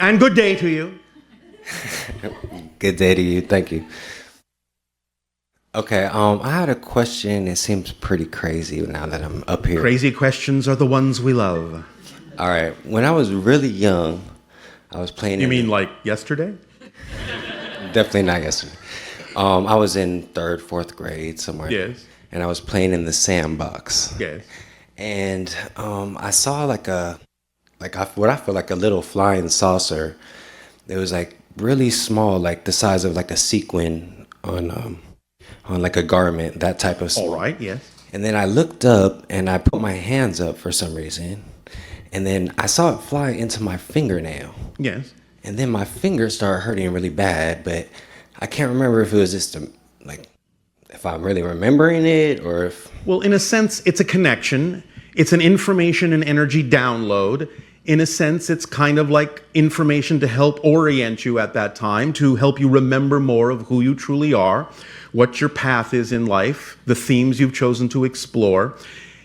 And good day to you. Good day to you. Thank you. Okay, I had a question. It seems pretty crazy now that I'm up here. Crazy questions are the ones we love. All right. When I was really young, I was playing. You mean like yesterday? Definitely not yesterday. I was in 3rd, 4th grade somewhere. Yes. And I was playing in the sandbox. Yes. And I saw what I feel like a little flying saucer. It was like really small, like the size of like a sequin on like a garment, that type of stuff. All right, yes. And then I looked up and I put my hands up for some reason. And then I saw it fly into my fingernail. Yes. And then my fingers started hurting really bad, but I can't remember if it was just if I'm really remembering it or if... Well, in a sense, it's a connection. It's an information and energy download. In a sense, it's kind of like information to help orient you at that time, to help you remember more of who you truly are, what your path is in life, the themes you've chosen to explore.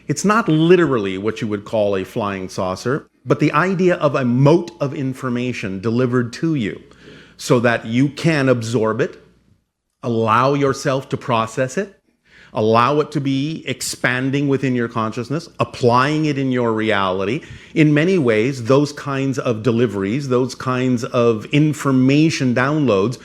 It's not literally what you would call a flying saucer, but the idea of a mote of information delivered to you so that you can absorb it, allow yourself to process it, allow it to be expanding within your consciousness, applying it in your reality. In many ways, those kinds of deliveries, those kinds of information downloads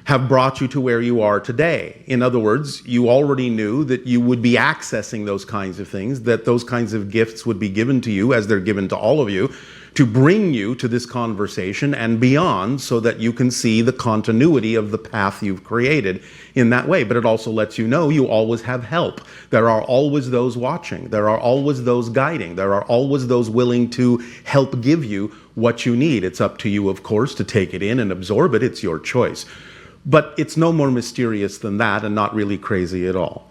have brought you to where you are today. In other words, you already knew that you would be accessing those kinds of things, that those kinds of gifts would be given to you as they're given to all of you, to bring you to this conversation and beyond so that you can see the continuity of the path you've created in that way. But it also lets you know you always have help. There are always those watching. There are always those guiding. There are always those willing to help give you what you need. It's up to you, of course, to take it in and absorb it. It's your choice. But it's no more mysterious than that and not really crazy at all.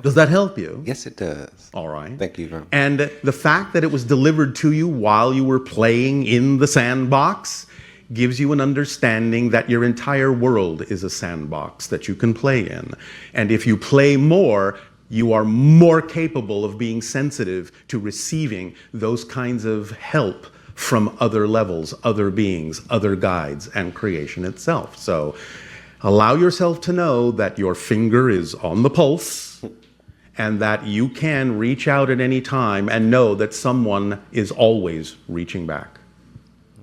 Does that help you? Yes, it does. All right. Thank you very much. And the fact that it was delivered to you while you were playing in the sandbox gives you an understanding that your entire world is a sandbox that you can play in. And if you play more, you are more capable of being sensitive to receiving those kinds of help from other levels, other beings, other guides, and creation itself. So allow yourself to know that your finger is on the pulse and that you can reach out at any time and know that someone is always reaching back.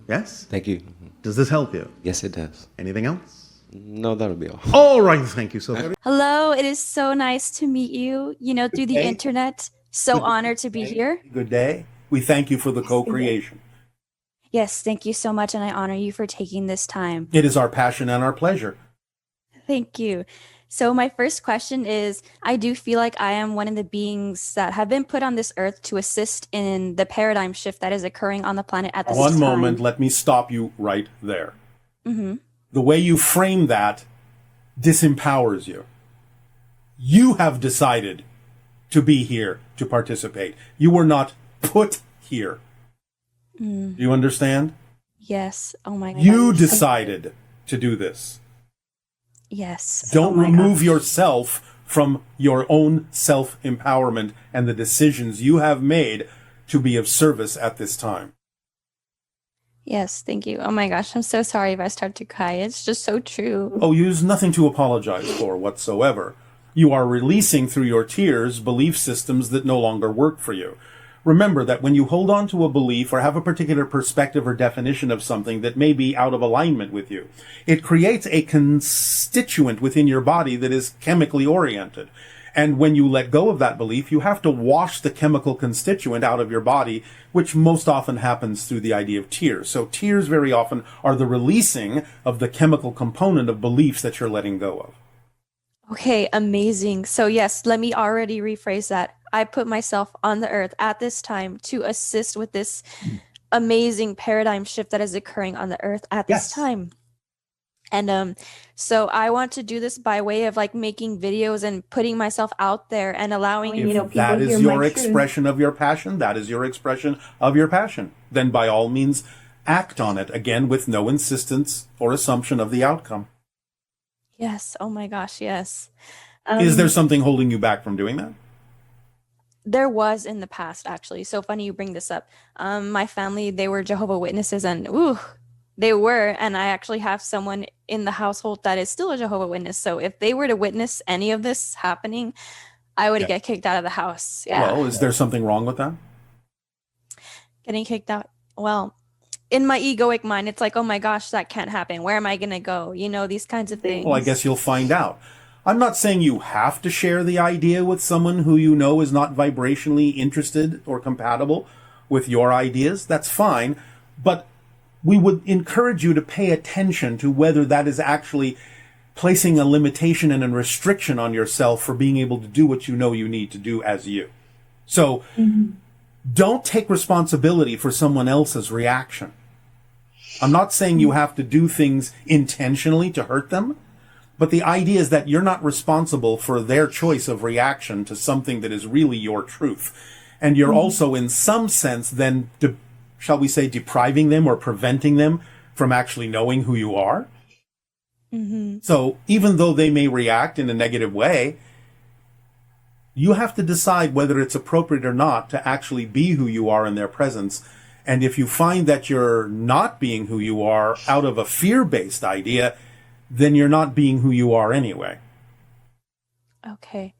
Yes? Thank you. Does this help you? Yes, it does. Anything else? No, that'll be all. All right, thank you so much. Hello, it is so nice to meet you, through the internet. So honored to be here. Good day. We thank you for the co-creation. Yes, thank you so much, and I honor you for taking this time. It is our passion and our pleasure. Thank you. So my first question is, I do feel like I am one of the beings that have been put on this earth to assist in the paradigm shift that is occurring on the planet at this time. One moment, let me stop you right there. Mm-hmm. The way you frame that disempowers you. You have decided to be here to participate. You were not put here. Do you understand? Yes. Oh my God. You decided to do this. Yes. Don't remove yourself from your own self-empowerment and the decisions you have made to be of service at this time. Yes, thank you. Oh my gosh, I'm so sorry if I start to cry. It's just so true. Oh, there's nothing to apologize for whatsoever. You are releasing through your tears belief systems that no longer work for you. Remember that when you hold on to a belief or have a particular perspective or definition of something that may be out of alignment with you, it creates a constituent within your body that is chemically oriented. And when you let go of that belief, you have to wash the chemical constituent out of your body, which most often happens through the idea of tears. So tears very often are the releasing of the chemical component of beliefs that you're letting go of. Okay, amazing. So yes, let me already rephrase that. I put myself on the earth at this time to assist with this amazing paradigm shift that is occurring on the earth at this time. And so I want to do this by way of like making videos and putting myself out there and allowing, people that to is hear your my expression of your passion, that is your expression of your passion. Then by all means, act on it, again, with no insistence or assumption of the outcome. Yes. Oh my gosh. Yes. Is there something holding you back from doing that? There was in the past, actually. So funny you bring this up. My family, they were Jehovah Witnesses, and they were. And I actually have someone in the household that is still a Jehovah Witness. So if they were to witness any of this happening, I would get kicked out of the house. Yeah. Well, is there something wrong with that? Getting kicked out. Well, in my egoic mind, it's like, oh my gosh, that can't happen. Where am I going to go? You know, these kinds of things. Well, I guess you'll find out. I'm not saying you have to share the idea with someone who you know is not vibrationally interested or compatible with your ideas. That's fine. But we would encourage you to pay attention to whether that is actually placing a limitation and a restriction on yourself for being able to do what you know you need to do as you. So don't take responsibility for someone else's reaction. I'm not saying you have to do things intentionally to hurt them. But the idea is that you're not responsible for their choice of reaction to something that is really your truth. And you're also, in some sense, then, shall we say, depriving them or preventing them from actually knowing who you are. So even though they may react in a negative way, you have to decide whether it's appropriate or not to actually be who you are in their presence. And if you find that you're not being who you are out of a fear-based idea, then you're not being who you are anyway. Okay.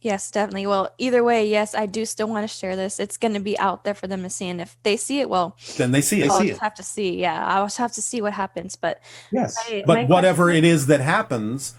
Yes, definitely. Well, either way, yes, I do still want to share this. It's going to be out there for them to see. And if they see it, well, then they see it. I'll just have to see. Yeah, I'll just have to see what happens. But Yes. But whatever it is that happens,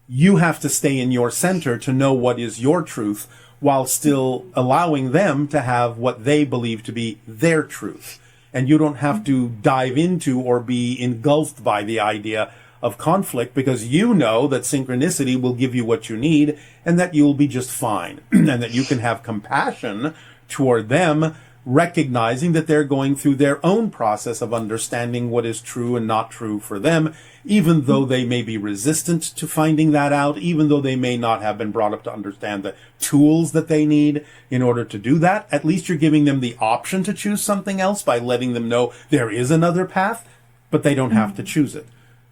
you have to stay in your center to know what is your truth while still allowing them to have what they believe to be their truth. And you don't have to dive into or be engulfed by the idea of conflict, because you know that synchronicity will give you what you need and that you'll be just fine and that you can have compassion toward them, recognizing that they're going through their own process of understanding what is true and not true for them, even though they may be resistant to finding that out, even though they may not have been brought up to understand the tools that they need in order to do that. At least you're giving them the option to choose something else by letting them know there is another path, but they don't have to choose it.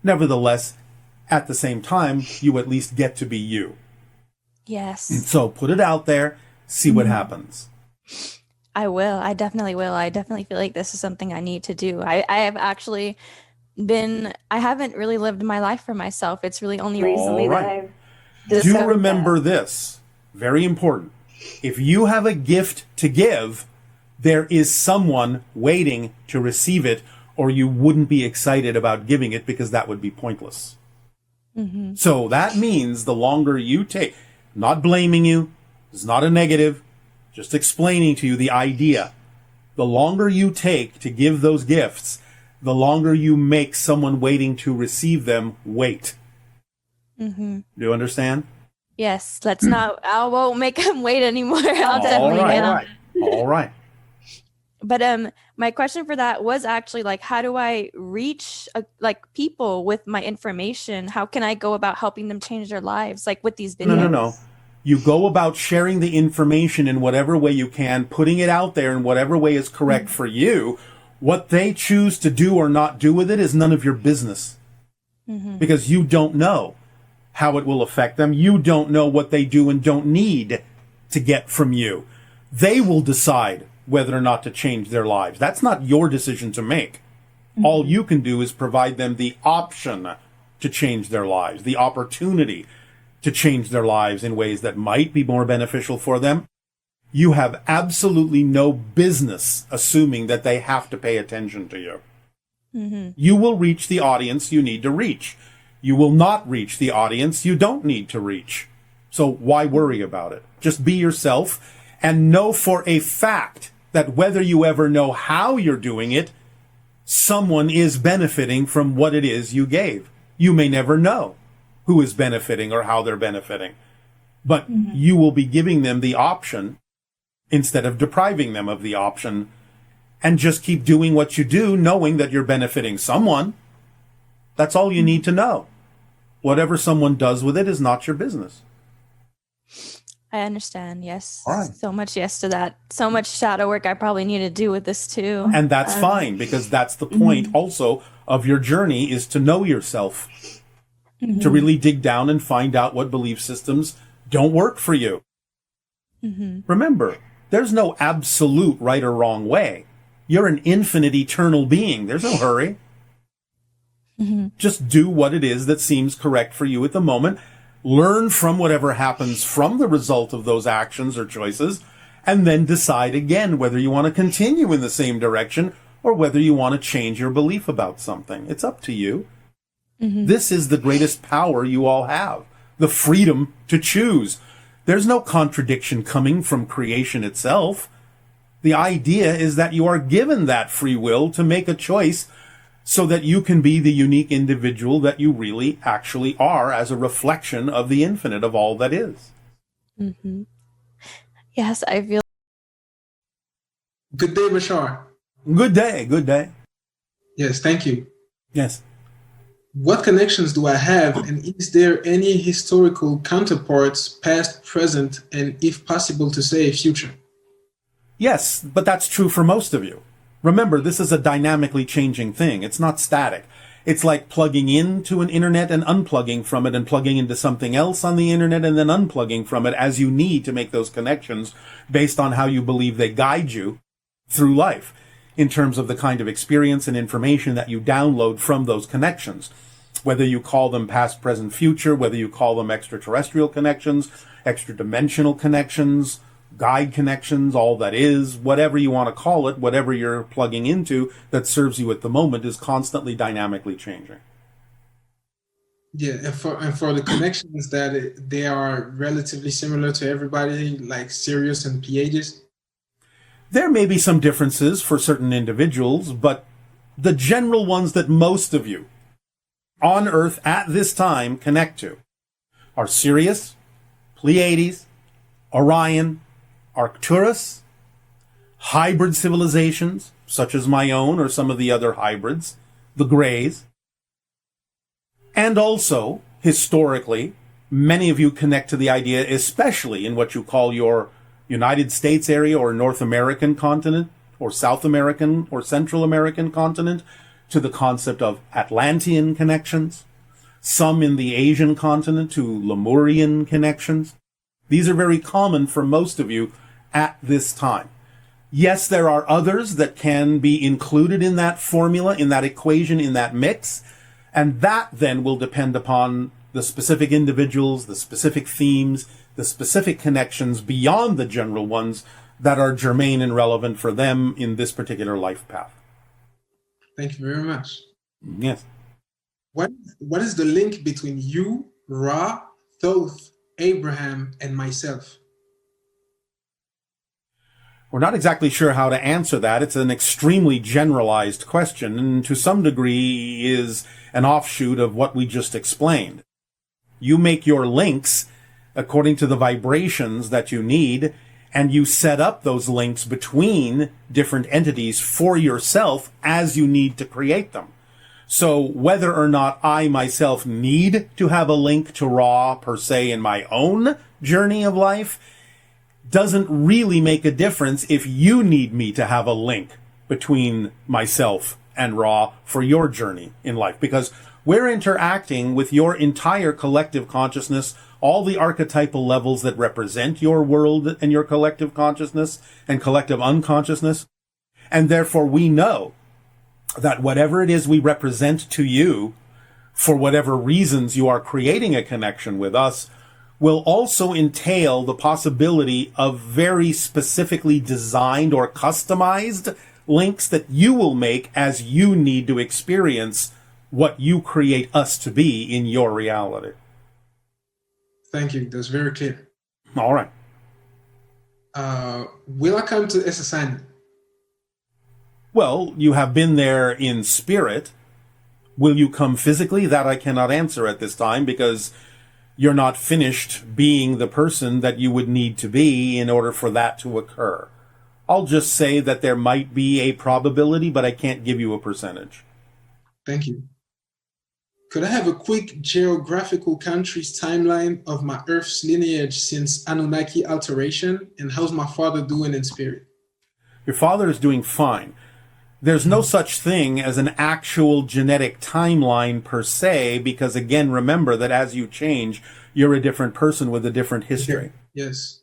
Nevertheless, at the same time, you at least get to be you. yes, So put it out there, see what happens. I will. I definitely will. I definitely feel like this is something I need to do. I have actually I haven't really lived my life for myself. It's really only recently All that right. I've Do discovered remember this. Very important. If you have a gift to give, there is someone waiting to receive it, or you wouldn't be excited about giving it because that would be pointless. So that means the longer you take, not blaming you, it's not a negative, just explaining to you the idea. The longer you take to give those gifts, the longer you make someone waiting to receive them wait. Do you understand? Yes, let's not. I won't make him wait anymore. I'll definitely All right. get him. All right. But my question for that was actually like, how do I reach like people with my information? How can I go about helping them change their lives, like with these videos? No. You go about sharing the information in whatever way you can, putting it out there in whatever way is correct for you. What they choose to do or not do with it is none of your business. Because you don't know how it will affect them. You don't know what they do and don't need to get from you. They will decide whether or not to change their lives. That's not your decision to make. All you can do is provide them the option to change their lives, the opportunity to change their lives in ways that might be more beneficial for them. You have absolutely no business assuming that they have to pay attention to you. You will reach the audience you need to reach. You will not reach the audience you don't need to reach. So why worry about it? Just be yourself and know for a fact that whether you ever know how you're doing it, someone is benefiting from what it is you gave. You may never know who is benefiting or how they're benefiting, but you will be giving them the option instead of depriving them of the option, and just keep doing what you do, knowing that you're benefiting someone. That's all you need to know. Whatever someone does with it is not your business. I understand. Yes. All right. So much yes to that. So much shadow work I probably need to do with this too. And that's fine, because that's the point also of your journey, is to know yourself, to really dig down and find out what belief systems don't work for you. Remember, there's no absolute right or wrong way. You're an infinite, eternal being. There's no hurry. Just do what it is that seems correct for you at the moment. Learn from whatever happens from the result of those actions or choices, and then decide again whether you want to continue in the same direction or whether you want to change your belief about something. It's up to you. This is the greatest power you all have, the freedom to choose. There's no contradiction coming from creation itself. The idea is that you are given that free will to make a choice so that you can be the unique individual that you really actually are, as a reflection of the infinite, of all that is. Yes, I feel. Good day, Bashar. Good day, good day. Yes, thank you. Yes. What connections do I have, and is there any historical counterparts, past, present, and if possible to say future? Yes, but that's true for most of you. Remember, this is a dynamically changing thing. It's not static. It's like plugging into an internet and unplugging from it, and plugging into something else on the internet and then unplugging from it as you need to make those connections based on how you believe they guide you through life in terms of the kind of experience and information that you download from those connections. Whether you call them past, present, future, whether you call them extraterrestrial connections, extra-dimensional connections, guide connections, all that is, whatever you want to call it, whatever you're plugging into that serves you at the moment is constantly dynamically changing. Yeah, and for the connections that they are relatively similar to everybody, like Sirius and Pleiades. There may be some differences for certain individuals, but the general ones that most of you on Earth at this time connect to are Sirius, Pleiades, Orion, Arcturus, hybrid civilizations, such as my own or some of the other hybrids, the Greys, and also, historically, many of you connect to the idea, especially in what you call your United States area or North American continent, or South American or Central American continent, to the concept of Atlantean connections, some in the Asian continent to Lemurian connections. These are very common for most of you at this time. Yes, there are others that can be included in that formula, in that equation, in that mix, and that then will depend upon the specific individuals, the specific themes, the specific connections beyond the general ones that are germane and relevant for them in this particular life path. Thank you very much. Yes. What is the link between you, Ra, Thoth, Abraham, and myself? We're not exactly sure how to answer that. It's an extremely generalized question, and to some degree is an offshoot of what we just explained. You make your links according to the vibrations that you need, and you set up those links between different entities for yourself as you need to create them. So whether or not I myself need to have a link to Ra per se in my own journey of life doesn't really make a difference if you need me to have a link between myself and Ra for your journey in life, because we're interacting with your entire collective consciousness, all the archetypal levels that represent your world and your collective consciousness and collective unconsciousness. And therefore we know that whatever it is we represent to you, for whatever reasons you are creating a connection with us, will also entail the possibility of very specifically designed or customized links that you will make as you need to experience what you create us to be in your reality. Thank you. That's very clear. All right. Will I come to SSN? Well, you have been there in spirit. Will you come physically? That I cannot answer at this time, because you're not finished being the person that you would need to be in order for that to occur. I'll just say that there might be a probability, but I can't give you a percentage. Thank you. Could I have a quick geographical country's timeline of my Earth's lineage since Anunnaki alteration, and how's my father doing in spirit? Your father is doing fine. There's no such thing as an actual genetic timeline per se, because again, remember that as you change, you're a different person with a different history. Yes.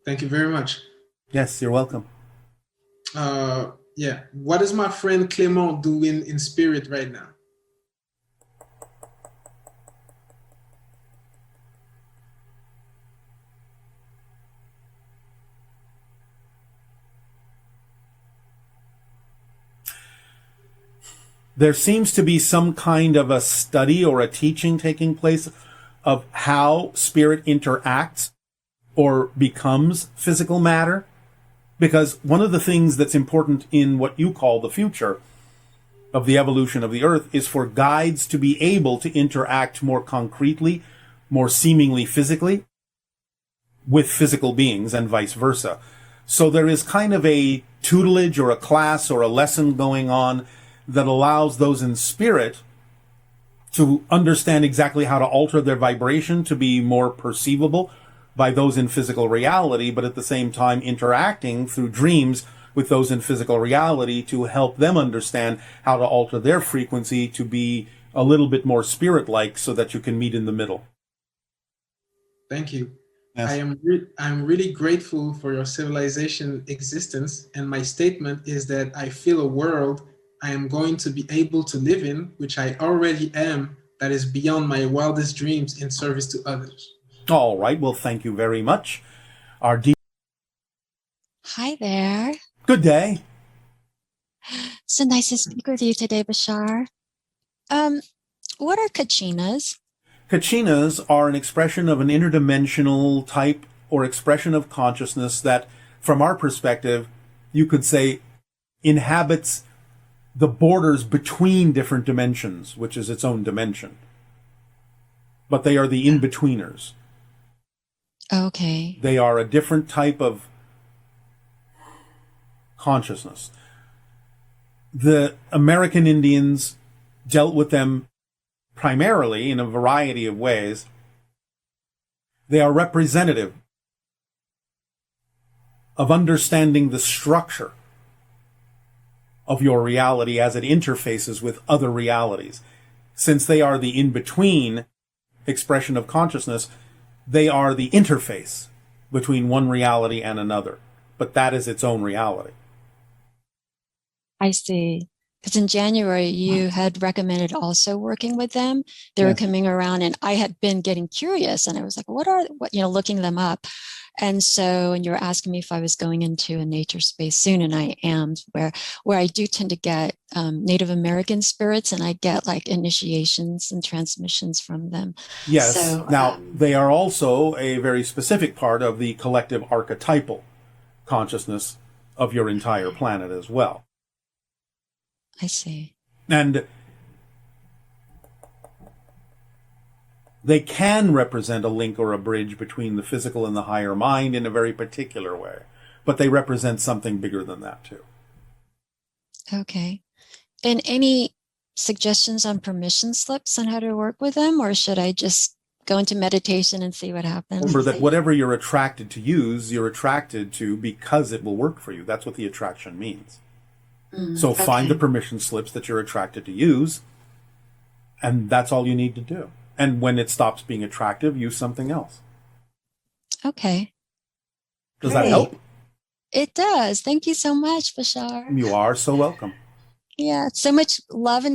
Thank you very much. Yes, you're welcome. Yeah. What is my friend Clement doing in spirit right now? There seems to be some kind of a study or a teaching taking place of how spirit interacts or becomes physical matter. Because one of the things that's important in what you call the future of the evolution of the Earth is for guides to be able to interact more concretely, more seemingly physically with physical beings and vice versa. So there is kind of a tutelage or a class or a lesson going on that allows those in spirit to understand exactly how to alter their vibration to be more perceivable by those in physical reality, but at the same time interacting through dreams with those in physical reality to help them understand how to alter their frequency to be a little bit more spirit-like so that you can meet in the middle. Thank you. Yes. I'm really grateful for your civilization existence, and my statement is that I feel a world I am going to be able to live in, which I already am, that is beyond my wildest dreams in service to others. All right. Well, thank you very much. Hi there. Good day. So nice to speak with you today, Bashar. What are kachinas? Kachinas are an expression of an interdimensional type or expression of consciousness that, from our perspective, you could say inhabits the borders between different dimensions, which is its own dimension. But they are the in-betweeners. Okay. They are a different type of consciousness. The American Indians dealt with them primarily in a variety of ways. They are representative of understanding the structure of your reality as it interfaces with other realities. Since they are the in-between expression of consciousness, they are the interface between one reality and another. But that is its own reality. I see. Because in January, you had recommended also working with them. They were Yes. coming around, and I had been getting curious, and I was like, looking them up. And you were asking me if I was going into a nature space soon, and I am, where I do tend to get Native American spirits, and I get like initiations and transmissions from them. Yes. So, now, they are also a very specific part of the collective archetypal consciousness of your entire planet as well. I see. And they can represent a link or a bridge between the physical and the higher mind in a very particular way. But they represent something bigger than that, too. Okay. And any suggestions on permission slips on how to work with them, or should I just go into meditation and see what happens? Remember that whatever you're attracted to use, you're attracted to because it will work for you. That's what the attraction means. So find the permission slips that you're attracted to use, and that's all you need to do. And when it stops being attractive, use something else. Okay. Does that help? It does. Thank you so much, Bashar. You are so welcome. Yeah, so much love and